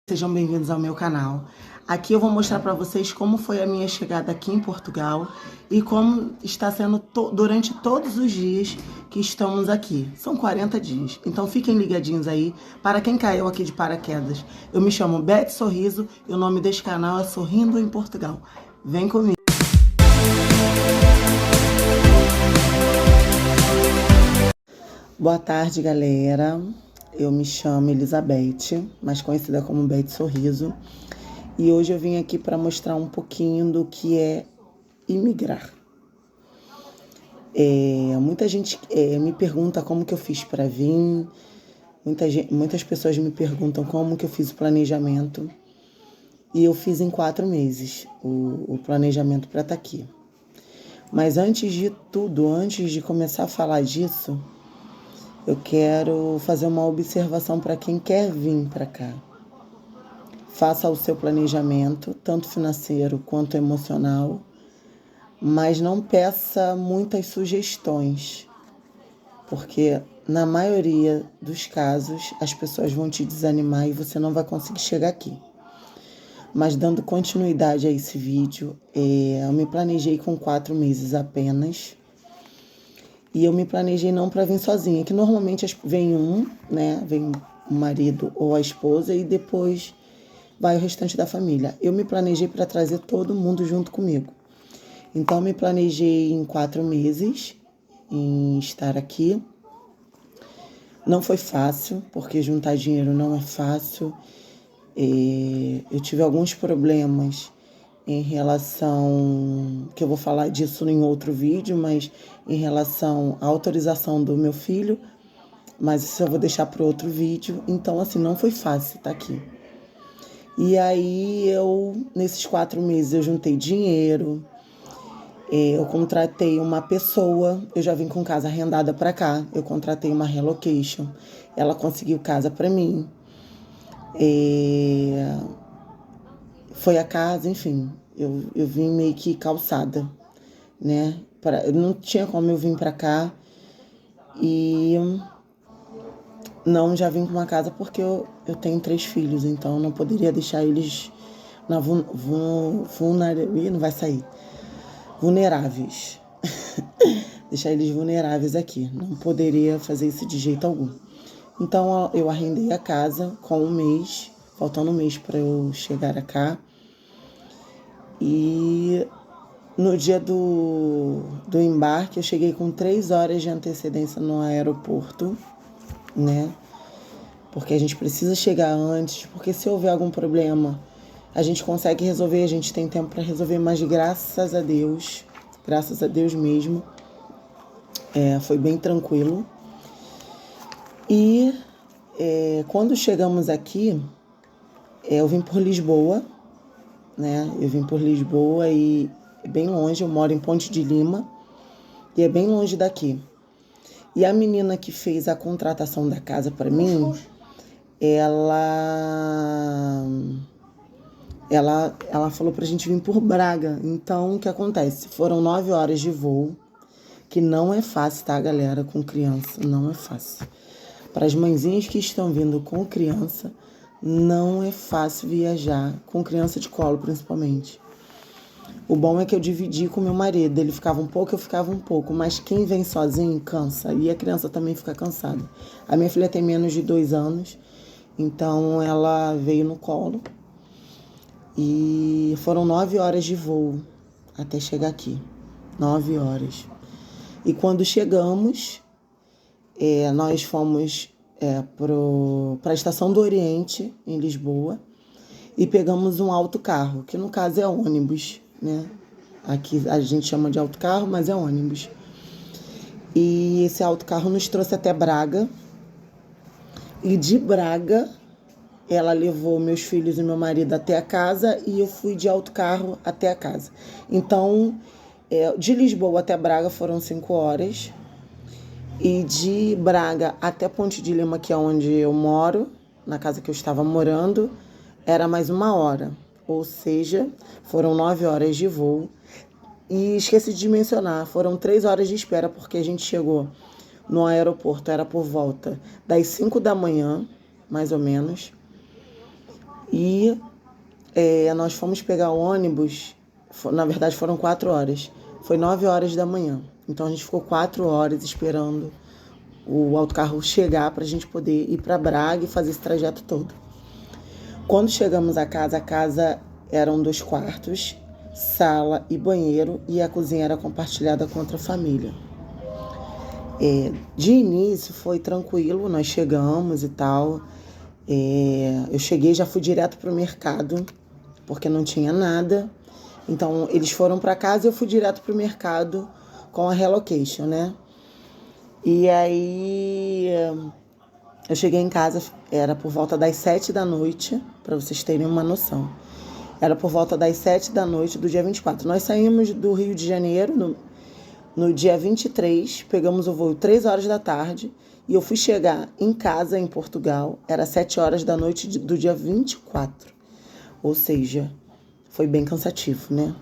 Sejam bem-vindos ao meu canal. Aqui eu vou mostrar para vocês como foi a minha chegada aqui em Portugal e como está sendo durante todos os dias que estamos aqui. São 40 dias, então fiquem ligadinhos aí. Para quem caiu aqui de paraquedas, eu me chamo Beth Sorriso e o nome deste canal é Sorrindo em Portugal. Vem comigo. Boa tarde, galera. Eu me chamo Elizabeth, mais conhecida como Beth Sorriso, e hoje eu vim aqui para mostrar um pouquinho do que é imigrar. Muita gente me pergunta como que eu fiz para vir, muitas pessoas me perguntam como que eu fiz o planejamento, e eu fiz em 4 meses o planejamento para estar aqui. Mas antes de tudo, antes de começar a falar disso, eu quero fazer uma observação para quem quer vir para cá. Faça o seu planejamento, tanto financeiro quanto emocional, mas não peça muitas sugestões, porque na maioria dos casos as pessoas vão te desanimar e você não vai conseguir chegar aqui. Mas dando continuidade a esse vídeo, eu me planejei com 4 meses apenas. E eu me planejei não para vir sozinha, que normalmente vem vem o marido ou a esposa e depois vai o restante da família. Eu me planejei para trazer todo mundo junto comigo. Então, me planejei em 4 meses em estar aqui. Não foi fácil, porque juntar dinheiro não é fácil. Eu tive alguns problemas em relação, que eu vou falar disso em outro vídeo, mas em relação à autorização do meu filho, mas isso eu vou deixar para outro vídeo. Então, assim, não foi fácil estar aqui. E aí, nesses 4 meses, eu juntei dinheiro, eu contratei uma pessoa, eu já vim com casa arrendada para cá, eu contratei uma relocation, ela conseguiu casa para mim, foi a casa, enfim, eu vim meio que calçada, né? Não tinha como eu vir para cá e não já vim com uma casa porque eu tenho 3 filhos, então eu não poderia deixar eles na não vai sair. Vulneráveis. Deixar eles vulneráveis aqui. Não poderia fazer isso de jeito algum. Então eu arrendei a casa com 1 mês, faltando 1 mês para eu chegar cá. E no dia do embarque eu cheguei com 3 horas de antecedência no aeroporto, né? Porque a gente precisa chegar antes, porque se houver algum problema, a gente consegue resolver, a gente tem tempo para resolver, mas graças a Deus mesmo, foi bem tranquilo. E quando chegamos aqui, eu vim por Lisboa, né? Eu vim por Lisboa e é bem longe, eu moro em Ponte de Lima e é bem longe daqui. E a menina que fez a contratação da casa para mim, ela falou pra gente vir por Braga. Então, o que acontece? Foram 9 horas de voo, que não é fácil, tá, galera? Com criança, não é fácil. Para as mãezinhas que estão vindo com criança, não é fácil viajar, com criança de colo, principalmente. O bom é que eu dividi com meu marido, ele ficava um pouco, eu ficava um pouco, mas quem vem sozinho cansa, e a criança também fica cansada. A minha filha tem menos de 2 anos, então ela veio no colo. E foram 9 horas de voo até chegar aqui. 9 horas. E quando chegamos, nós fomos para a Estação do Oriente, em Lisboa, e pegamos um autocarro, que no caso é ônibus, né? Aqui a gente chama de autocarro, mas é ônibus. E esse autocarro nos trouxe até Braga. E de Braga, ela levou meus filhos e meu marido até a casa e eu fui de autocarro até a casa. Então, de Lisboa até Braga foram 5 horas. E de Braga até Ponte de Lima, que é onde eu moro, na casa que eu estava morando, era mais 1 hora. Ou seja, foram 9 horas de voo. E esqueci de mencionar, foram 3 horas de espera, porque a gente chegou no aeroporto, era por volta das 5 da manhã, mais ou menos. E nós fomos pegar o ônibus, na verdade foram 4 horas. Foi 9 horas da manhã. Então a gente ficou 4 horas esperando o autocarro chegar para a gente poder ir para Braga e fazer esse trajeto todo. Quando chegamos à casa eram 2 quartos, sala e banheiro, e a cozinha era compartilhada com outra família. De início foi tranquilo, nós chegamos e tal. Eu cheguei, já fui direto pro mercado, porque não tinha nada. Então eles foram para casa e eu fui direto pro mercado com a relocation, né? E aí eu cheguei em casa, era por volta das 7 da noite, para vocês terem uma noção. Era por volta das 7 da noite do dia 24. Nós saímos do Rio de Janeiro no dia 23, pegamos o voo 3 horas da tarde e eu fui chegar em casa, em Portugal, era 7 horas da noite do dia 24. Ou seja, foi bem cansativo, né?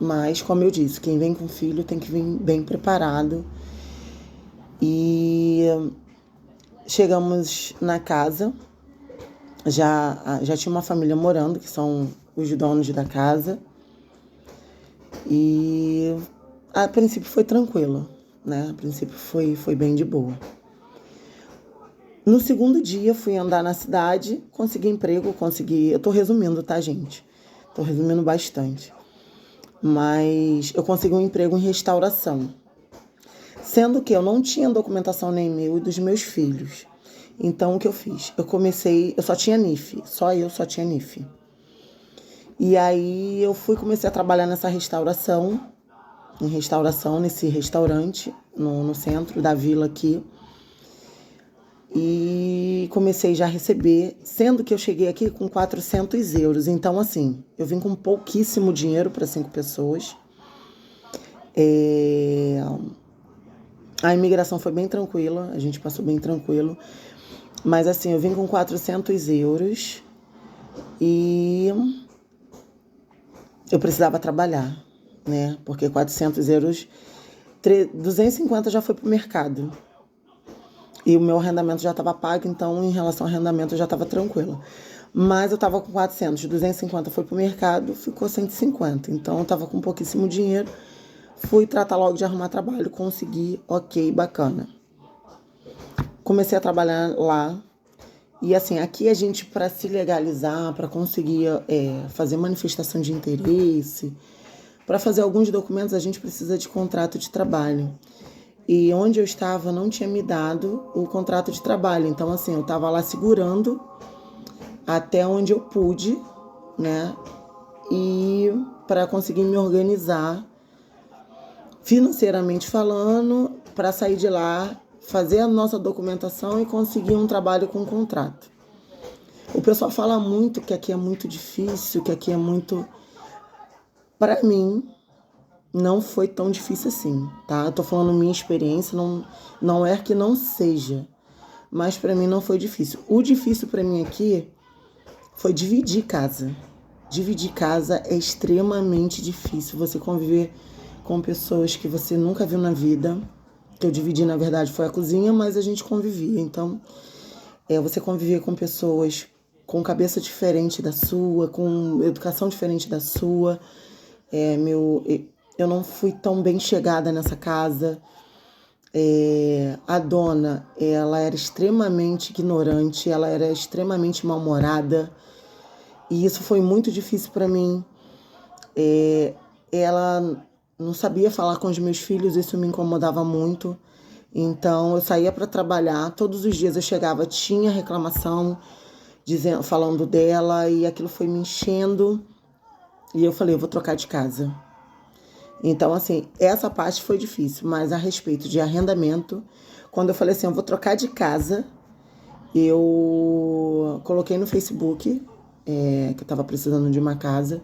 Mas, como eu disse, quem vem com filho tem que vir bem preparado. E chegamos na casa, já tinha uma família morando, que são os donos da casa. E a princípio foi tranquilo, né? A princípio foi bem de boa. No segundo dia, fui andar na cidade, consegui emprego, Eu tô resumindo, tá, gente? Tô resumindo bastante. Mas eu consegui um emprego em restauração. Sendo que eu não tinha documentação nem meu e dos meus filhos. Então, o que eu fiz? Eu só tinha NIF. Só eu só tinha NIF. E aí, comecei a trabalhar nessa restauração. Nesse restaurante, no centro da vila aqui. E comecei já a receber, sendo que eu cheguei aqui com 400 euros. Então, assim, eu vim com pouquíssimo dinheiro para 5 pessoas. A imigração foi bem tranquila, a gente passou bem tranquilo. Mas, assim, eu vim com 400 euros e eu precisava trabalhar, né? Porque 400 euros, 250 já foi pro mercado. E o meu arrendamento já estava pago, então em relação ao arrendamento eu já estava tranquila. Mas eu estava com 400, 250 foi pro mercado, ficou 150. Então eu estava com pouquíssimo dinheiro, fui tratar logo de arrumar trabalho, consegui, ok, bacana. Comecei a trabalhar lá. E assim, aqui a gente, para se legalizar, para conseguir fazer manifestação de interesse, para fazer alguns documentos, a gente precisa de contrato de trabalho. E onde eu estava não tinha me dado o contrato de trabalho. Então, assim, eu estava lá segurando até onde eu pude, né? E para conseguir me organizar financeiramente falando, para sair de lá, fazer a nossa documentação e conseguir um trabalho com contrato. O pessoal fala muito que aqui é muito difícil, que aqui é muito... Para mim, não foi tão difícil assim, tá? Eu tô falando minha experiência, não é que não seja, mas pra mim não foi difícil. O difícil pra mim aqui foi dividir casa. Dividir casa é extremamente difícil. Você conviver com pessoas que você nunca viu na vida. Que eu dividi, na verdade, foi a cozinha, mas a gente convivia. Então, você conviver com pessoas com cabeça diferente da sua, com educação diferente da sua. Eu não fui tão bem chegada nessa casa. A dona, ela era extremamente ignorante, ela era extremamente mal-humorada. E isso foi muito difícil para mim. Ela não sabia falar com os meus filhos, isso me incomodava muito. Então, eu saía para trabalhar, todos os dias eu chegava, tinha reclamação, falando dela, e aquilo foi me enchendo. E eu falei, eu vou trocar de casa. Então, assim, essa parte foi difícil, mas a respeito de arrendamento, quando eu falei assim, eu vou trocar de casa, eu coloquei no Facebook que eu estava precisando de uma casa,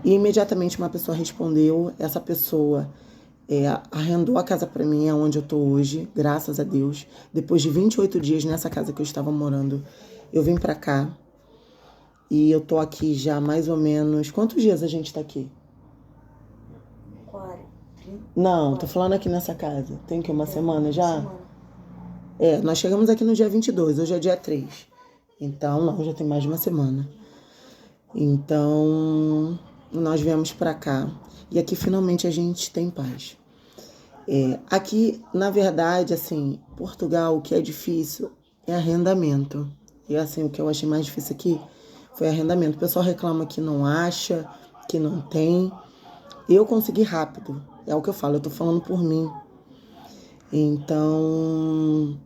e imediatamente uma pessoa respondeu. Essa pessoa arrendou a casa para mim, onde eu tô hoje, graças a Deus. Depois de 28 dias nessa casa que eu estava morando, eu vim para cá, e eu tô aqui já mais ou menos... Quantos dias a gente tá aqui? 40. Não, tô falando aqui nessa casa. Tem que uma semana já? Uma semana. Nós chegamos aqui no dia 22, hoje é dia 3. Então, não, já tem mais de uma semana. Então, nós viemos para cá e aqui finalmente a gente tem paz. Aqui, na verdade, assim, Portugal, o que é difícil é arrendamento. E assim, o que eu achei mais difícil aqui foi arrendamento. O pessoal reclama que não acha, que não tem. Eu consegui rápido. É o que eu falo, eu tô falando por mim. Então,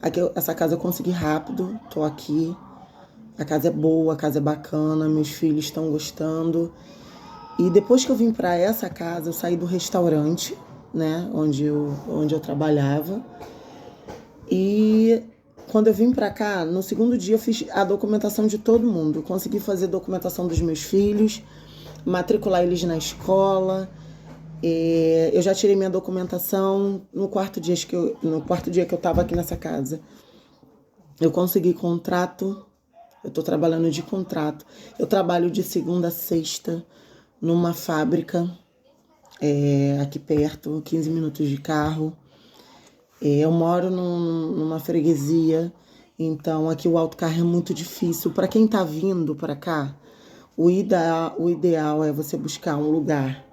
aqui essa casa eu consegui rápido, tô aqui. A casa é boa, a casa é bacana, meus filhos estão gostando. E depois que eu vim para essa casa, eu saí do restaurante, né, onde eu trabalhava. E quando eu vim para cá, no segundo dia eu fiz a documentação de todo mundo. Consegui fazer a documentação dos meus filhos, matricular eles na escola. Eu já tirei minha documentação no quarto dia que eu estava aqui nessa casa. Eu consegui contrato. Eu estou trabalhando de contrato. Eu trabalho de segunda a sexta numa fábrica aqui perto, 15 minutos de carro. Eu moro numa freguesia, então aqui o autocarro é muito difícil. Para quem está vindo para cá, o ideal é você buscar um lugar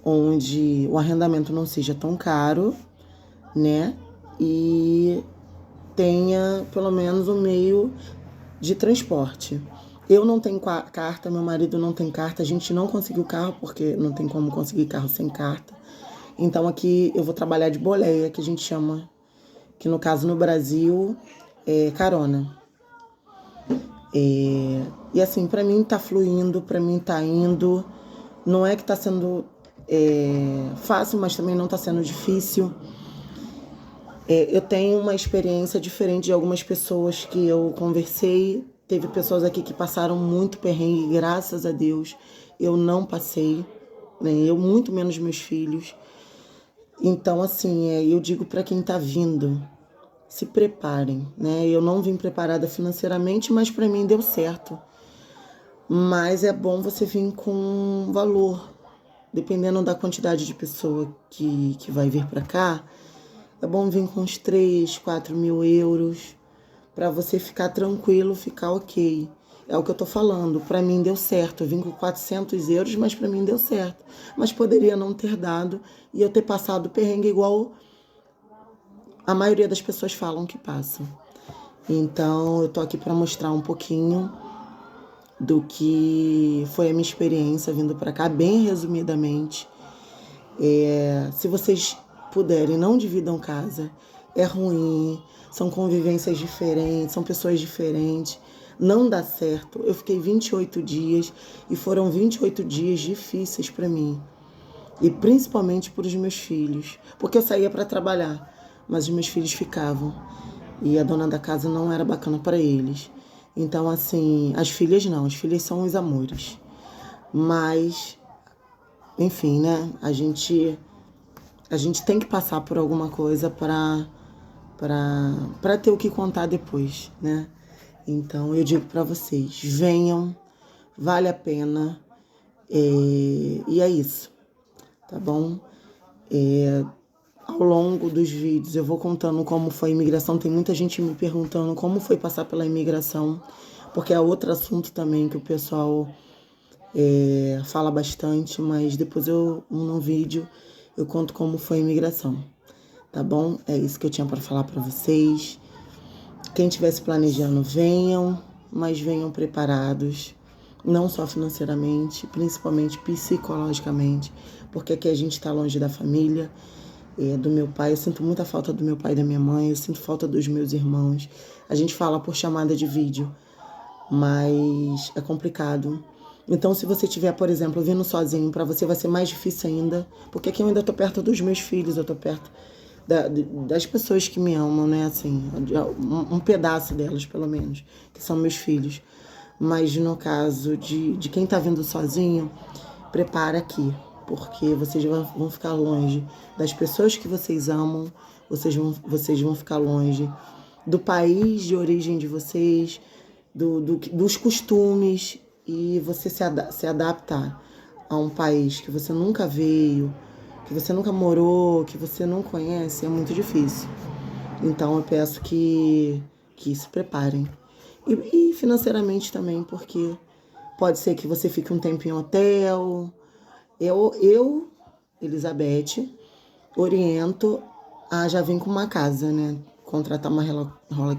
onde o arrendamento não seja tão caro, né? E tenha pelo menos um meio de transporte. Eu não tenho carta, meu marido não tem carta, a gente não conseguiu carro porque não tem como conseguir carro sem carta. Então aqui eu vou trabalhar de boleia, que a gente chama, que no caso no Brasil é carona. E assim, pra mim tá fluindo, pra mim tá indo. Não é que tá sendo fácil, mas também não tá sendo difícil. Eu tenho uma experiência diferente de algumas pessoas que eu conversei. Teve pessoas aqui que passaram muito perrengue, graças a Deus. Eu não passei, né? Eu muito menos meus filhos. Então, assim, eu digo para quem tá vindo, se preparem, né? Eu não vim preparada financeiramente, mas para mim deu certo. Mas é bom você vir com valor, dependendo da quantidade de pessoa que vai vir para cá. É bom vir com uns 3, 4 mil euros para você ficar tranquilo, ficar ok. É o que eu tô falando. Para mim deu certo. Eu vim com 400 euros, mas para mim deu certo. Mas poderia não ter dado e eu ter passado perrengue igual a maioria das pessoas falam que passam. Então, eu tô aqui para mostrar um pouquinho do que foi a minha experiência vindo para cá, bem resumidamente. Se vocês puderem, não dividam casa. É ruim, são convivências diferentes, são pessoas diferentes. Não dá certo. Eu fiquei 28 dias e foram 28 dias difíceis para mim. E principalmente para os meus filhos. Porque eu saía para trabalhar, mas os meus filhos ficavam. E a dona da casa não era bacana para eles. Então, assim, as filhas não, as filhas são os amores. Mas, enfim, né? A gente tem que passar por alguma coisa para ter o que contar depois, né? Então, eu digo para vocês, venham, vale a pena. E é isso, tá bom? Ao longo dos vídeos eu vou contando como foi a imigração. Tem muita gente me perguntando como foi passar pela imigração, porque é outro assunto também que o pessoal fala bastante, mas depois no vídeo eu conto como foi a imigração, tá bom? É isso que eu tinha para falar para vocês. Quem estivesse planejando, venham, mas venham preparados, não só financeiramente, principalmente psicologicamente, porque aqui a gente está longe da família, do meu pai. Eu sinto muita falta do meu pai e da minha mãe, eu sinto falta dos meus irmãos. A gente fala por chamada de vídeo, mas é complicado. Então, se você estiver, por exemplo, vindo sozinho, para você vai ser mais difícil ainda, porque aqui eu ainda tô perto dos meus filhos, eu tô perto das pessoas que me amam, né? Assim, um pedaço delas, pelo menos, que são meus filhos. Mas no caso de quem tá vindo sozinho, prepara aqui, porque vocês vão ficar longe das pessoas que vocês amam, vocês vão ficar longe do país de origem de vocês, dos costumes, e você se adaptar a um país que você nunca veio, que você nunca morou, que você não conhece, é muito difícil. Então eu peço que se preparem. E financeiramente também, porque pode ser que você fique um tempo em hotel. Eu, Elizabeth, oriento a já vir com uma casa, né? Contratar uma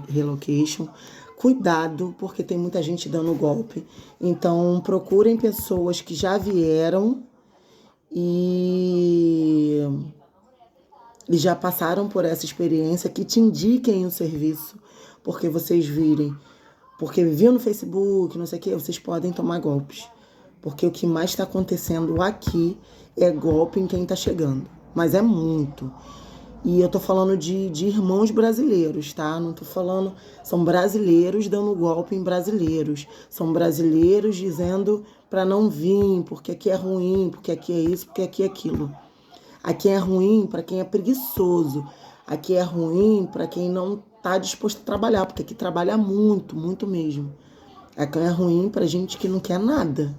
relocation. Cuidado, porque tem muita gente dando golpe. Então, procurem pessoas que já vieram e já passaram por essa experiência, que te indiquem o serviço, porque vocês virem. Porque viu no Facebook, não sei o que, vocês podem tomar golpes. Porque o que mais está acontecendo aqui é golpe em quem está chegando. Mas é muito. E eu tô falando de irmãos brasileiros, tá? Não tô falando... São brasileiros dando golpe em brasileiros. São brasileiros dizendo para não vir, porque aqui é ruim, porque aqui é isso, porque aqui é aquilo. Aqui é ruim para quem é preguiçoso. Aqui é ruim para quem não tá disposto a trabalhar, porque aqui trabalha muito, muito mesmo. Aqui é ruim pra gente que não quer nada.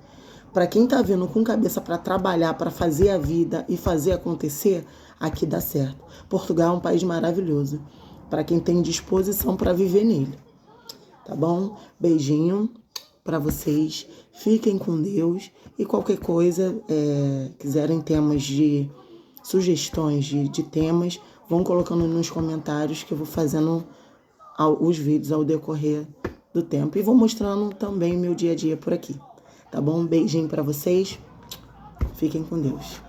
Para quem tá vindo com cabeça para trabalhar, para fazer a vida e fazer acontecer, aqui dá certo. Portugal é um país maravilhoso, para quem tem disposição para viver nele. Tá bom? Beijinho para vocês. Fiquem com Deus. E qualquer coisa, quiserem temas de sugestões de temas, vão colocando nos comentários que eu vou fazendo os vídeos ao decorrer do tempo. E vou mostrando também meu dia a dia por aqui. Tá bom? Um beijinho para vocês. Fiquem com Deus.